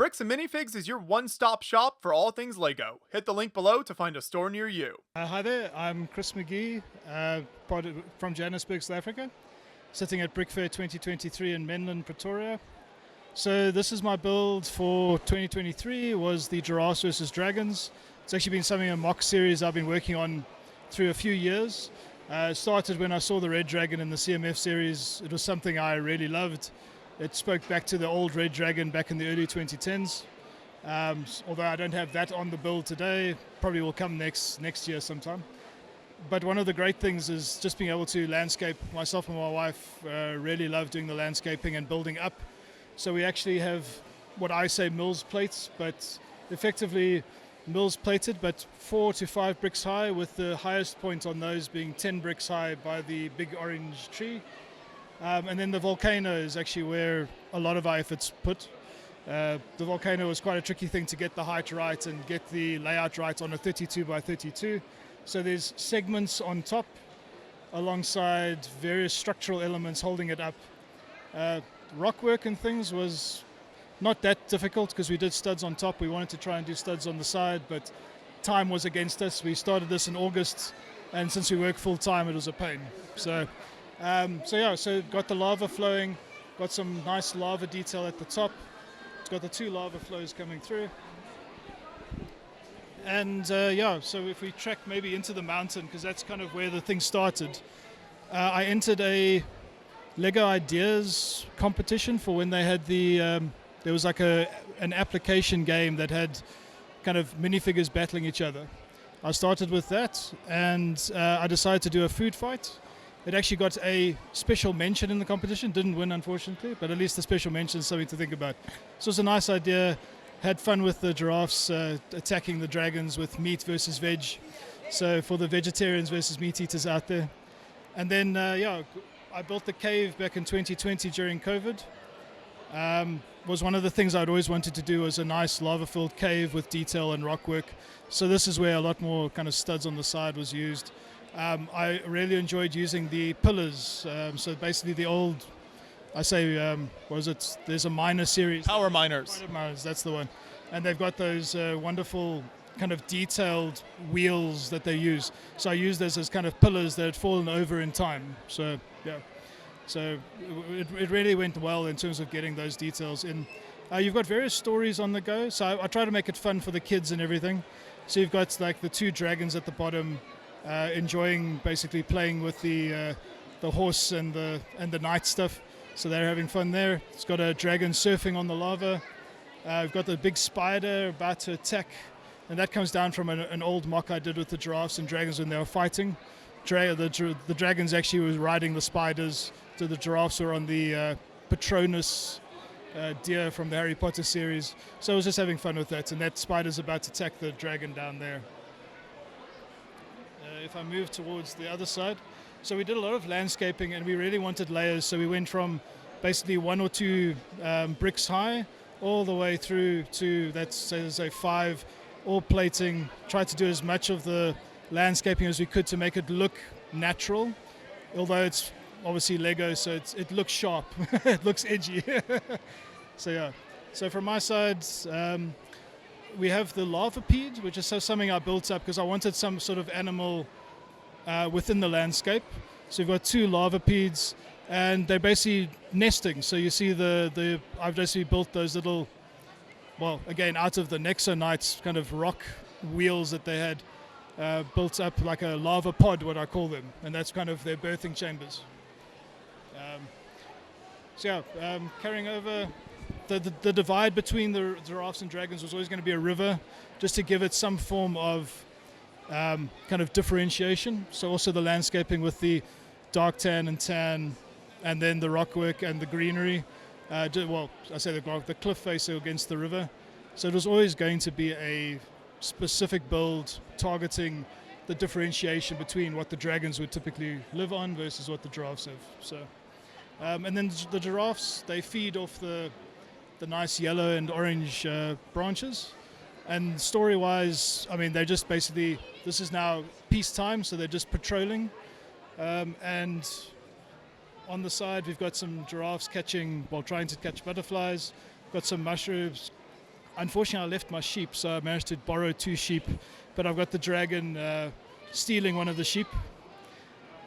Bricks and Minifigs is your one-stop shop for all things Lego. Hit the link below to find a store near you. Hi there, I'm Chris McGee, from Johannesburg, South Africa, sitting at Brickfair 2023 in Hanlon, Pretoria. So this is my build for 2023, was the Giraffes versus Dragons. It's actually been something, a mock series I've been working on through a few years. It started when I saw the Red Dragon in the CMF series. It was something I really loved. It spoke back to the old Red Dragon back in the early 2010s. Although I don't have that on the build today, probably will come next year sometime. But one of the great things is just being able to landscape. Myself and my wife really love doing the landscaping and building up. So we actually have what I say mills plates, but effectively mills plated, but 4 to 5 bricks high, with the highest point on those being 10 bricks high by the big orange tree. And then the volcano is actually where a lot of our efforts put. The volcano was quite a tricky thing to get the height right and get the layout right on a 32 by 32. So there's segments on top alongside various structural elements holding it up. Rock work and things was not that difficult because we did studs on top. We wanted to try and do studs on the side, but time was against us. We started this in August, and since we work full time, it was a pain. So got the lava flowing, got some nice lava detail at the top. It's got the 2 lava flows coming through. And so if we track maybe into the mountain, because that's kind of where the thing started, I entered a Lego Ideas competition for when they had there was like an application game that had kind of minifigures battling each other. I started with that, and I decided to do a food fight. It actually got a special mention in the competition. Didn't win, unfortunately, but at least the special mention is something to think about. So it's a nice idea. Had fun with the giraffes attacking the dragons with meat versus veg. So for the vegetarians versus meat eaters out there. And then, I built the cave back in 2020 during COVID. Was one of the things I'd always wanted to do, was a nice lava-filled cave with detail and rock work. So this is where a lot more kind of studs on the side was used. I really enjoyed using the pillars. So basically the old, there's a miner series. Power miners. Power miners, that's the one. And they've got those wonderful kind of detailed wheels that they use. So I used those as kind of pillars that had fallen over in time. So, yeah. So it really went well in terms of getting those details in. You've got various stories on the go. So I try to make it fun for the kids and everything. So you've got like the 2 dragons at the bottom, enjoying basically playing with the horse and the knight stuff. So they're having fun there. It's got a dragon surfing on the lava. We've got the big spider about to attack, and that comes down from an old mock I did with the giraffes and dragons when they were fighting. The dragons actually was riding the spiders, so the giraffes were on the Patronus deer from the Harry Potter series. So I was just having fun with that, and that spider's about to attack the dragon down there. If I move towards the other side, so we did a lot of landscaping and we really wanted layers, so we went from basically 1 or 2 bricks high all the way through to, that's say 5, all plating. Tried to do as much of the landscaping as we could to make it look natural, although it's obviously Lego, so it looks sharp. It looks edgy. So from my side, we have the lavapede, which is something I built up because I wanted some sort of animal within the landscape. So we've got 2 lavapedes, and they're basically nesting. So you see I've basically built those little, well, again, out of the Nexonites kind of rock wheels that they had, built up like a lava pod, what I call them, and that's kind of their birthing chambers. Carrying over, the divide between the giraffes and dragons was always going to be a river, just to give it some form of kind of differentiation. So also the landscaping with the dark tan and tan, and then the rock work and the greenery. The cliff face against the river. So it was always going to be a specific build targeting the differentiation between what the dragons would typically live on versus what the giraffes have. So, and then the giraffes, they feed off the nice yellow and orange branches. And story-wise, I mean, they're just basically, this is now peacetime, so they're just patrolling. And on the side, we've got some giraffes trying to catch butterflies. Got some mushrooms unfortunately, I left my sheep, so I managed to borrow 2 sheep. But I've got the dragon stealing one of the sheep,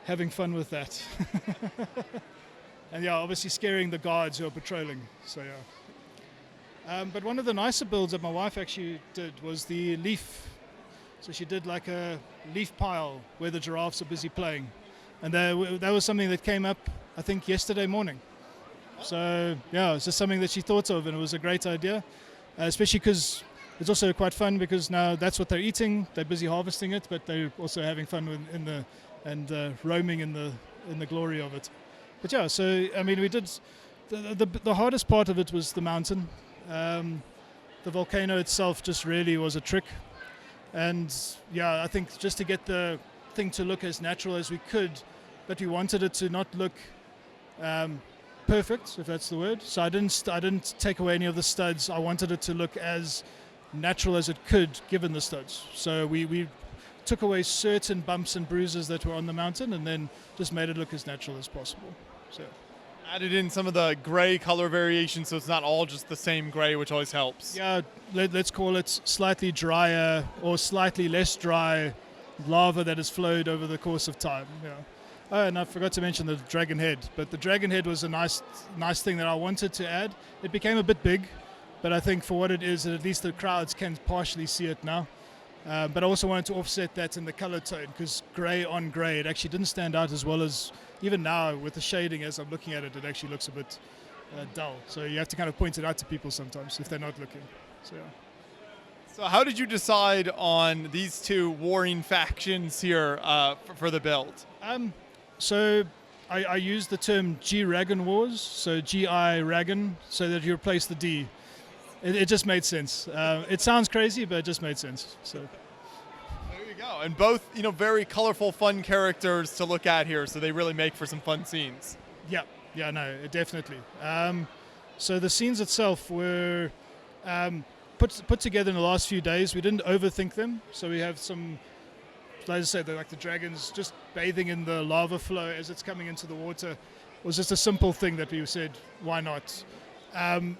having fun with that. And yeah, obviously scaring the guards who are patrolling. So yeah. But one of the nicer builds that my wife actually did was the leaf. So she did like a leaf pile where the giraffes are busy playing. And that was something that came up, I think, yesterday morning. So yeah, it's just something that she thought of, and it was a great idea, especially because it's also quite fun because now that's what they're eating. They're busy harvesting it, but they're also having fun roaming in the glory of it. But yeah, so I mean, we did the hardest part of it was the mountain. The volcano itself just really was a trick, and yeah, I think just to get the thing to look as natural as we could, but we wanted it to not look perfect, if that's the word. So I didn't take away any of the studs. I wanted it to look as natural as it could given the studs. So we took away certain bumps and bruises that were on the mountain and then just made it look as natural as possible. So Added in some of the gray color variation, so it's not all just the same gray, which always helps. yeah, let's call it slightly drier or slightly less dry lava that has flowed over the course of time. Yeah. Oh, and I forgot to mention the dragon head, but the dragon head was a nice thing that I wanted to add. It became a bit big, but I think for what it is, at least the crowds can partially see it now. But I also wanted to offset that in the color tone, because grey on grey, it actually didn't stand out as well as, even now with the shading as I'm looking at it, it actually looks a bit dull. So you have to kind of point it out to people sometimes if they're not looking. So, yeah. So how did you decide on these two warring factions here for the build? So I used the term G-Ragan Wars, so G-I Ragan, so that you replace the D. It just made sense. It sounds crazy, but it just made sense. So there you go. And both, very colorful, fun characters to look at here, so they really make for some fun scenes. Yeah, no, definitely. So the scenes itself were put together in the last few days. We didn't overthink them, so we have some, like I said, like the dragons just bathing in the lava flow as it's coming into the water. It was just a simple thing that we said, why not?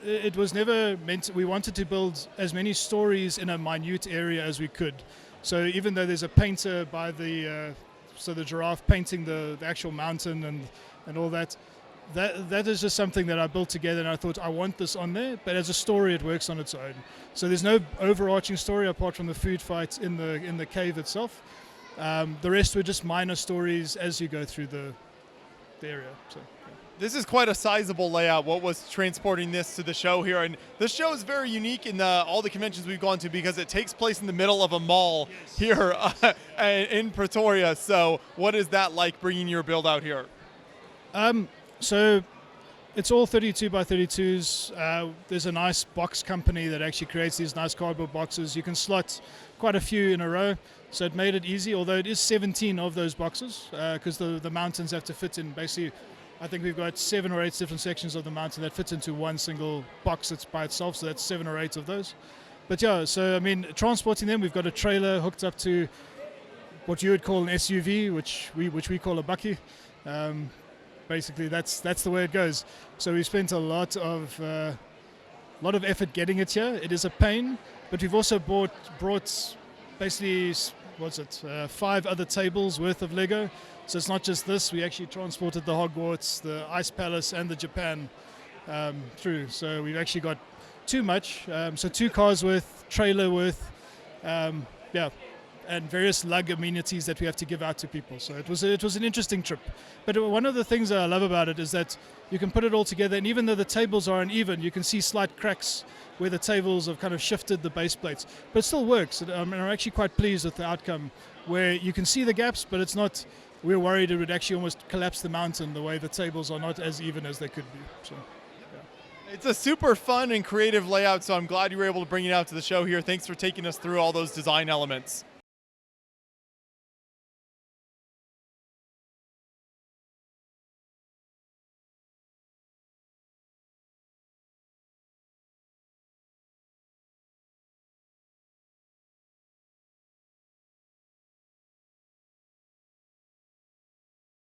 It was never meant. We wanted to build as many stories in a minute area as we could. So even though there's a painter by the giraffe painting the actual mountain and all that, that is just something that I built together, and I thought I want this on there. But as a story, it works on its own. So there's no overarching story apart from the food fight in the cave itself. The rest were just minor stories as you go through the area. So. This is quite a sizable layout. What was transporting this to the show here? And this show is very unique in all the conventions we've gone to because it takes place in the middle of a mall here in Pretoria. So what is that like bringing your build out here? So it's all 32 by 32s. There's a nice box company that actually creates these nice cardboard boxes. You can slot quite a few in a row. So it made it easy, although it is 17 of those boxes because the mountains have to fit in basically. I think we've got 7 or 8 different sections of the mountain that fit into one single box that's by itself, so that's 7 or 8 of those. But yeah, so I mean, transporting them, we've got a trailer hooked up to what you would call an SUV, which we call a bakkie. Basically, that's the way it goes. So we spent a lot of effort getting it here. It is a pain, but we've also brought basically 5 other tables worth of Lego. So it's not just this, we actually transported the Hogwarts, the Ice Palace and the Japan through. So we've actually got too much. So 2 cars worth, trailer worth, and various lug amenities that we have to give out to people. So it was an interesting trip. But one of the things that I love about it is that you can put it all together, and even though the tables are uneven, you can see slight cracks where the tables have kind of shifted the base plates. But it still works. I'm actually quite pleased with the outcome, where you can see the gaps, but it's not. We were worried it would actually almost collapse the mountain the way the tables are not as even as they could be. So, yeah. It's a super fun and creative layout, so I'm glad you were able to bring it out to the show here. Thanks for taking us through all those design elements.